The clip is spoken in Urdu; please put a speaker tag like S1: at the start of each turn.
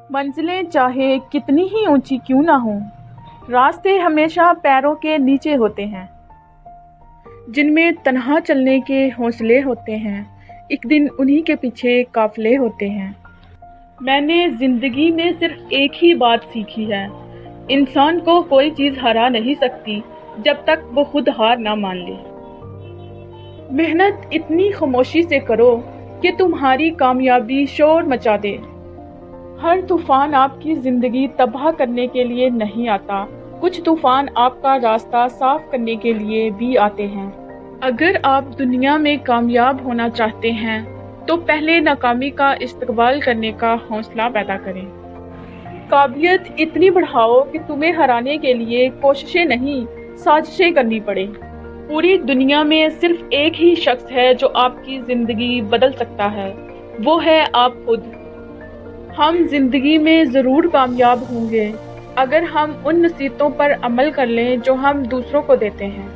S1: منزلیں چاہے کتنی ہی اونچی کیوں نہ ہوں، راستے ہمیشہ پیروں کے نیچے ہوتے ہیں، جن میں تنہا چلنے کے حوصلے ہوتے ہیں، ایک دن انہی کے پیچھے قافلے ہوتے ہیں۔ میں نے زندگی میں صرف ایک ہی بات سیکھی ہے، انسان کو کوئی چیز ہرا نہیں سکتی جب تک وہ خود ہار نہ مان لے۔ محنت اتنی خاموشی سے کرو کہ تمہاری کامیابی شور مچا دے۔ ہر طوفان آپ کی زندگی تباہ کرنے کے لیے نہیں آتا، کچھ طوفان آپ کا راستہ صاف کرنے کے لیے بھی آتے ہیں۔ اگر آپ دنیا میں کامیاب ہونا چاہتے ہیں تو پہلے ناکامی کا استقبال کرنے کا حوصلہ پیدا کریں۔ قابلیت اتنی بڑھاؤ کہ تمہیں ہرانے کے لیے کوششیں نہیں، سازشیں کرنی پڑے۔ پوری دنیا میں صرف ایک ہی شخص ہے جو آپ کی زندگی بدل سکتا ہے، وہ ہے آپ خود۔ ہم زندگی میں ضرور کامیاب ہوں گے اگر ہم ان نصیحتوں پر عمل کر لیں جو ہم دوسروں کو دیتے ہیں۔